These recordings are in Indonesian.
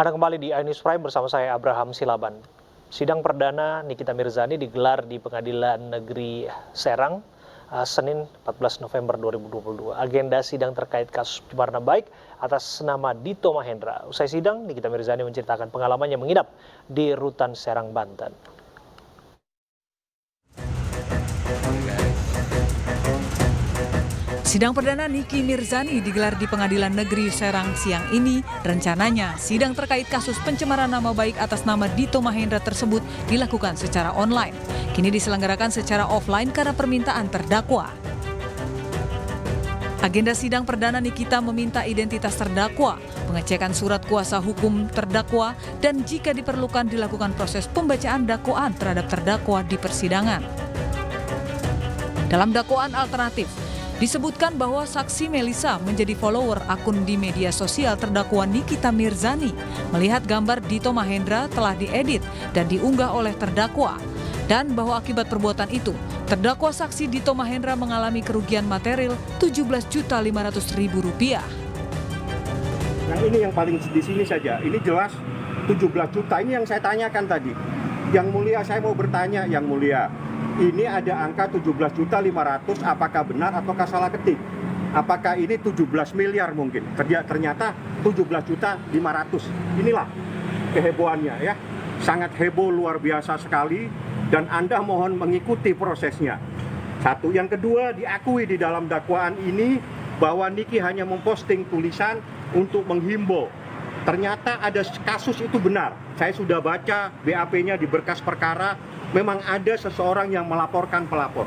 Anda kembali di iNews Prime bersama saya Abraham Silaban. Sidang perdana Nikita Mirzani digelar di Pengadilan Negeri Serang Senin 14 November 2022. Agenda sidang terkait kasus pencemaran nama baik atas nama Dito Mahendra. Usai sidang, Nikita Mirzani menceritakan pengalamannya menginap di Rutan Serang, Banten. Sidang perdana Niki Mirzani digelar di Pengadilan Negeri Serang siang ini. Rencananya, sidang terkait kasus pencemaran nama baik atas nama Dito Mahendra tersebut dilakukan secara online. Kini diselenggarakan secara offline karena permintaan terdakwa. Agenda sidang perdana Nikita meminta identitas terdakwa, pengecekan surat kuasa hukum terdakwa, dan jika diperlukan dilakukan proses pembacaan dakwaan terhadap terdakwa di persidangan. Dalam dakwaan alternatif, disebutkan bahwa saksi Melisa menjadi follower akun di media sosial terdakwa Nikita Mirzani, melihat gambar Dito Mahendra telah diedit dan diunggah oleh terdakwa, dan bahwa akibat perbuatan itu, terdakwa saksi Dito Mahendra mengalami kerugian material Rp17.500.000. Nah, ini yang paling di sini saja, ini jelas 17 juta, ini yang saya tanyakan tadi. Yang mulia, saya mau bertanya yang mulia. Ini ada angka 17.500.000, apakah benar ataukah salah ketik? Apakah ini 17 miliar mungkin? Ternyata 17.500.000. Inilah kehebohannya ya. Sangat heboh, luar biasa sekali, dan Anda mohon mengikuti prosesnya. Satu, yang kedua, diakui di dalam dakwaan ini bahwa Niki hanya memposting tulisan untuk menghimbau. Ternyata ada kasus itu benar. Saya sudah baca BAP-nya di berkas perkara. Memang ada seseorang yang melaporkan pelapor.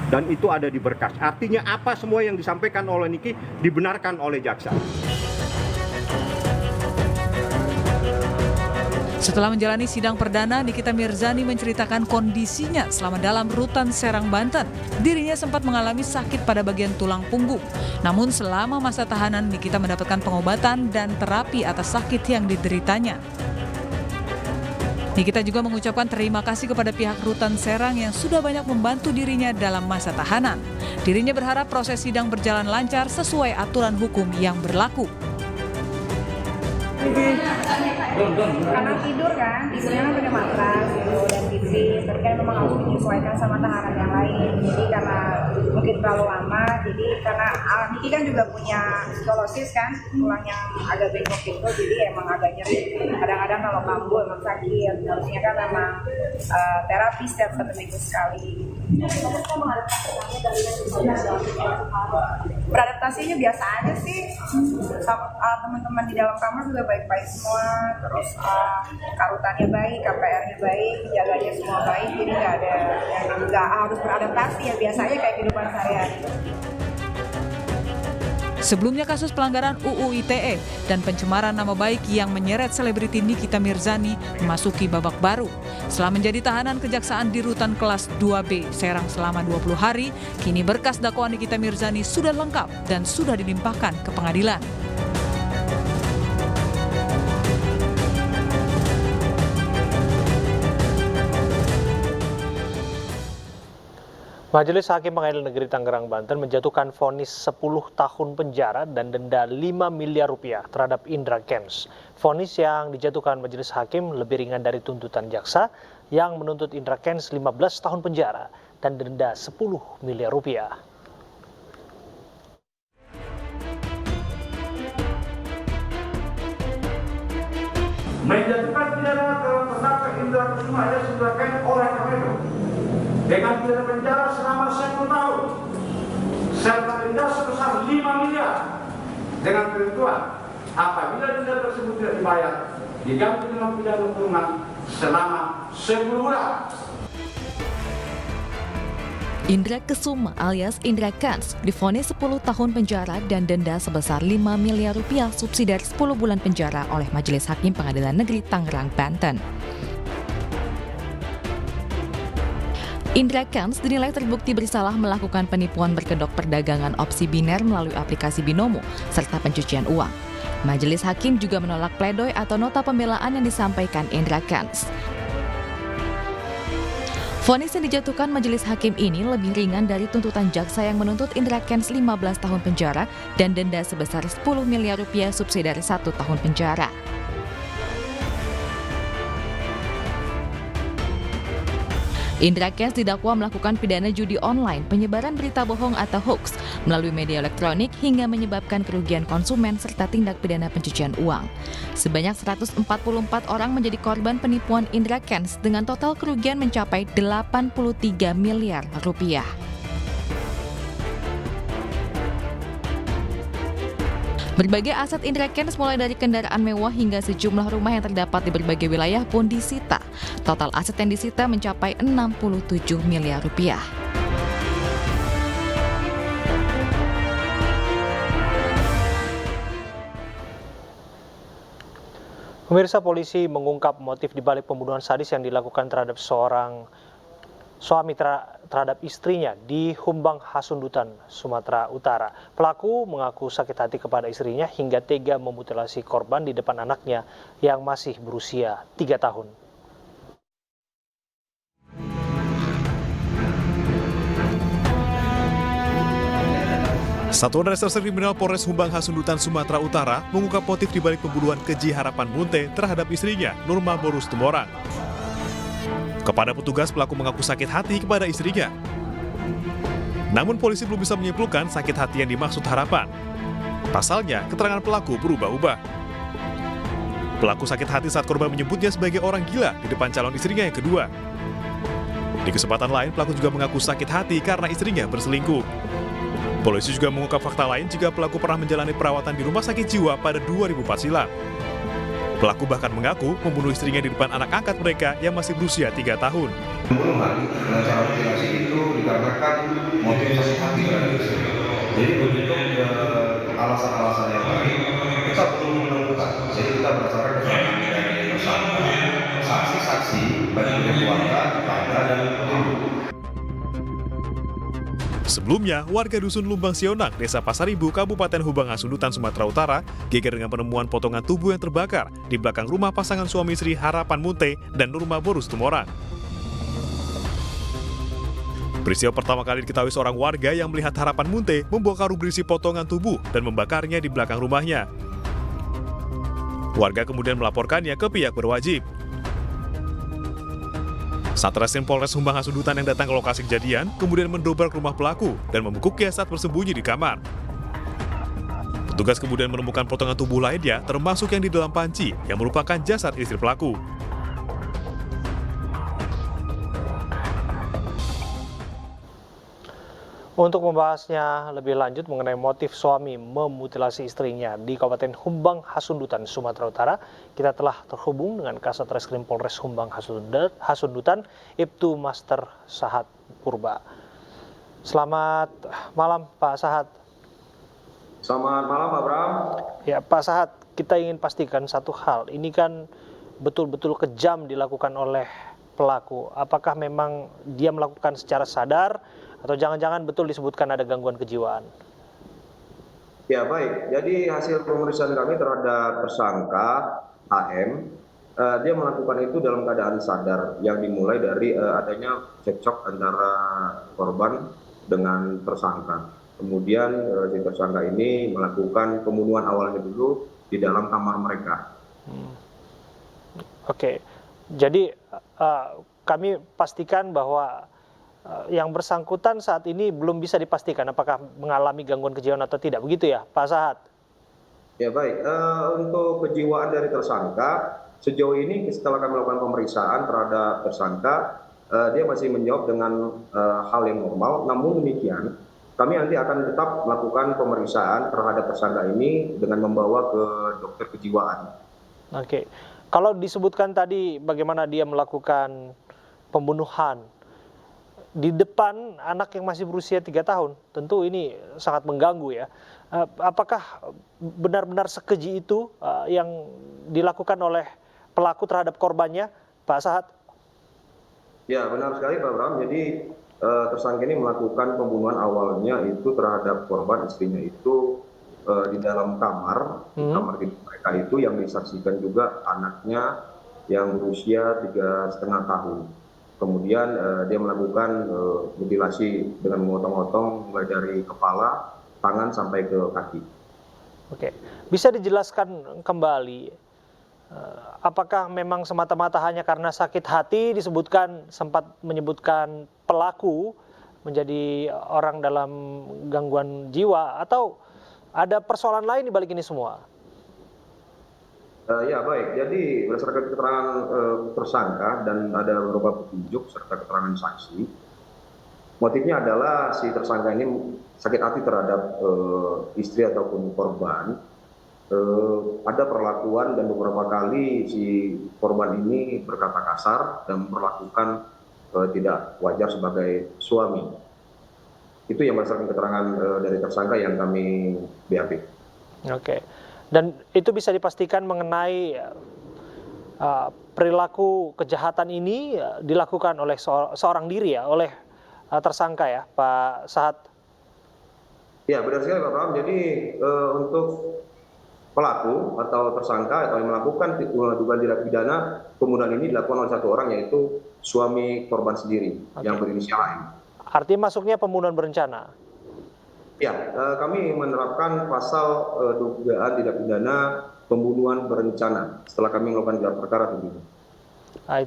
Dan itu ada di berkas. Artinya apa semua yang disampaikan oleh Niki dibenarkan oleh jaksa. Setelah menjalani sidang perdana, Nikita Mirzani menceritakan kondisinya selama dalam Rutan Serang, Banten. Dirinya sempat mengalami sakit pada bagian tulang punggung. Namun selama masa tahanan, Nikita mendapatkan pengobatan dan terapi atas sakit yang dideritanya. Nikita juga mengucapkan terima kasih kepada pihak Rutan Serang yang sudah banyak membantu dirinya dalam masa tahanan. Dirinya berharap proses sidang berjalan lancar sesuai aturan hukum yang berlaku. Karena tidurnya kan pakai matras gitu, dan TV, tapi kan memang harus menyesuaikan sama tahanan yang lain. Jadi karena mungkin terlalu lama, jadi karena Niki kan juga punya skolosis kan, tulang yang agak bengkok gitu, jadi emang agak nyeri. Kadang-kadang kalau kambuh emang sakit, harusnya kan memang terapi setiap 1 minggu sekali. Beradaptasinya biasa aja sih, teman-teman di dalam kamar juga baik-baik semua, terus karutannya baik, KPR-nya baik, penjaganya semua baik, jadi nggak harus beradaptasi ya, biasanya kayak kehidupan sehari-hari. Sebelumnya kasus pelanggaran UU ITE dan pencemaran nama baik yang menyeret selebriti Nikita Mirzani memasuki babak baru. Setelah menjadi tahanan kejaksaan di Rutan Kelas 2B Serang selama 20 hari, kini berkas dakwaan Nikita Mirzani sudah lengkap dan sudah dilimpahkan ke pengadilan. Majelis Hakim Pengadilan Negeri Tangerang, Banten menjatuhkan vonis 10 tahun penjara dan denda 5 miliar rupiah terhadap Indra Kents. Vonis yang dijatuhkan Majelis Hakim lebih ringan dari tuntutan jaksa yang menuntut Indra Kents 15 tahun penjara dan denda 10 miliar rupiah. Menjatuhkan pidana terhadap terdakwa Indra Kusuma alias Indra Kents oleh KPK dengan pidana penjara selama 10 tahun serta denda sebesar 5 miliar dengan ketentuan apabila denda tersebut tidak dibayar diganti dengan pidana kurungan selama 10 bulan. Indra Kusuma alias Indra Kents divonis 10 tahun penjara dan denda sebesar 5 miliar rupiah subsidi 10 bulan penjara oleh Majelis Hakim Pengadilan Negeri Tangerang, Banten. Indra Kents dinilai terbukti bersalah melakukan penipuan berkedok perdagangan opsi biner melalui aplikasi Binomo serta pencucian uang. Majelis Hakim juga menolak pledoi atau nota pembelaan yang disampaikan Indra Kents. Vonis yang dijatuhkan Majelis Hakim ini lebih ringan dari tuntutan jaksa yang menuntut Indra Kents 15 tahun penjara dan denda sebesar 10 miliar rupiah subsidi 1 tahun penjara. Indra Kents didakwa melakukan pidana judi online, penyebaran berita bohong atau hoax melalui media elektronik hingga menyebabkan kerugian konsumen serta tindak pidana pencucian uang. Sebanyak 144 orang menjadi korban penipuan Indra Kents dengan total kerugian mencapai 83 miliar rupiah. Berbagai aset Indra Kents mulai dari kendaraan mewah hingga sejumlah rumah yang terdapat di berbagai wilayah pun disita. Total aset yang disita mencapai 67 miliar rupiah. Pemirsa, polisi mengungkap motif dibalik pembunuhan sadis yang dilakukan terhadap seorang suami terhadap istrinya di Humbang Hasundutan, Sumatera Utara. Pelaku mengaku sakit hati kepada istrinya hingga tega memutilasi korban di depan anaknya yang masih berusia 3 tahun. Satuan Reserse Kriminal Polres Humbang Hasundutan, Sumatera Utara mengungkap motif dibalik pembunuhan keji Harapan Munte terhadap istrinya, Nurma Borus Tumorang. Kepada petugas, pelaku mengaku sakit hati kepada istrinya. Namun polisi belum bisa menyimpulkan sakit hati yang dimaksud Harapan. Pasalnya, keterangan pelaku berubah-ubah. Pelaku sakit hati saat korban menyebutnya sebagai orang gila di depan calon istrinya yang kedua. Di kesempatan lain, pelaku juga mengaku sakit hati karena istrinya berselingkuh. Polisi juga mengungkap fakta lain jika pelaku pernah menjalani perawatan di rumah sakit jiwa pada 2004 silam. Pelaku bahkan mengaku membunuh istrinya di depan anak angkat mereka yang masih berusia 3 tahun. Pembunuhan dengan cara mutilasi itu dikarenakan motif sakit hati dari istri. Jadi begitu alasan-alasan yang lain kita belum menemukan. Jadi kita berdasarkan keterangan dari tersangka, saksi-saksi, baik dari keluarga, tetangga dan petunjuk. Sebelumnya, warga Dusun Lumbang Sionang, Desa Pasar Ibu, Kabupaten Humbang Hasundutan, Sumatera Utara, geger dengan penemuan potongan tubuh yang terbakar di belakang rumah pasangan suami istri Harapan Munte dan Nurma Borus Tumorang. Peristiwa pertama kali diketahui seorang warga yang melihat Harapan Munte membawa karung berisi potongan tubuh dan membakarnya di belakang rumahnya. Warga kemudian melaporkannya ke pihak berwajib. Satreskrim Polres Humbang Hasundutan yang datang ke lokasi kejadian kemudian mendobrak rumah pelaku dan membekuknya saat bersembunyi di kamar. Petugas kemudian menemukan potongan tubuh lainnya termasuk yang di dalam panci yang merupakan jasad istri pelaku. Untuk membahasnya lebih lanjut mengenai motif suami memutilasi istrinya di Kabupaten Humbang Hasundutan, Sumatera Utara, kita telah terhubung dengan Kasat Reskrim Polres Humbang Hasundutan, Ibtu Master Sahat Purba. Selamat malam, Pak Sahat. Selamat malam, Abraham. Ya, Pak Sahat, kita ingin pastikan satu hal. Ini kan betul-betul kejam dilakukan oleh pelaku. Apakah memang dia melakukan secara sadar atau jangan-jangan betul disebutkan ada gangguan kejiwaan? Ya, baik. Jadi hasil pemeriksaan kami terhadap tersangka HM, dia melakukan itu dalam keadaan sadar yang dimulai dari adanya cekcok antara korban dengan tersangka. Kemudian si tersangka ini melakukan pembunuhan awalnya dulu di dalam kamar mereka. Oke, jadi kami pastikan bahwa yang bersangkutan saat ini belum bisa dipastikan apakah mengalami gangguan kejiwaan atau tidak, begitu ya, Pak Sahat? Ya, baik. Untuk kejiwaan dari tersangka, sejauh ini setelah kami melakukan pemeriksaan terhadap tersangka, dia masih menjawab dengan hal yang normal. Namun demikian, kami nanti akan tetap melakukan pemeriksaan terhadap tersangka ini dengan membawa ke dokter kejiwaan. Oke, kalau disebutkan tadi bagaimana dia melakukan pembunuhan di depan anak yang masih berusia 3 tahun, tentu ini sangat mengganggu ya. Apakah benar-benar sekeji itu yang dilakukan oleh pelaku terhadap korbannya, Pak Sahat? Ya, benar sekali Pak Bram. Jadi tersangka ini melakukan pembunuhan awalnya itu terhadap korban istrinya itu di dalam kamar, kamar mereka itu yang disaksikan juga anaknya yang berusia 3,5 tahun. Kemudian dia melakukan mutilasi dengan memotong-motong mulai dari kepala, tangan sampai ke kaki. Oke, bisa dijelaskan kembali Apakah memang semata-mata hanya karena sakit hati sempat menyebutkan pelaku menjadi orang dalam gangguan jiwa, atau ada persoalan lain di balik ini semua? Ya baik, jadi berdasarkan keterangan tersangka dan ada beberapa petunjuk serta keterangan saksi, motifnya adalah si tersangka ini sakit hati terhadap istri ataupun korban. Ada perlakuan dan beberapa kali si korban ini berkata kasar dan memperlakukan tidak wajar sebagai suami. Itu yang berdasarkan keterangan dari tersangka yang kami BAP. Oke. Dan itu bisa dipastikan mengenai perilaku kejahatan ini dilakukan oleh seorang diri ya, oleh tersangka ya, Pak Sahat? Ya benar sekali Pak Bram. Jadi untuk pelaku atau tersangka atau yang melakukan dugaan tindak pidana pembunuhan ini dilakukan oleh satu orang, yaitu suami korban sendiri yang berinisial AM. Artinya masuknya pembunuhan berencana? Ya, kami menerapkan pasal dugaan tindak pidana pembunuhan berencana setelah kami melakukan gelar perkara tentunya.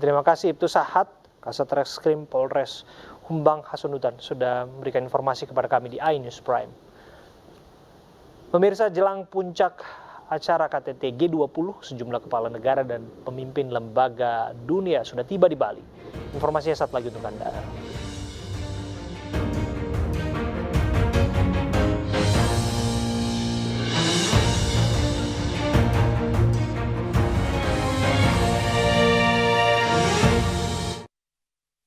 Terima kasih Ibtu Sahat, Kasat Reskrim Polres Humbang Hasundutan sudah memberikan informasi kepada kami di iNews Prime. Pemirsa, jelang puncak acara KTT G20, sejumlah kepala negara dan pemimpin lembaga dunia sudah tiba di Bali. Informasinya saat lagi untuk Anda.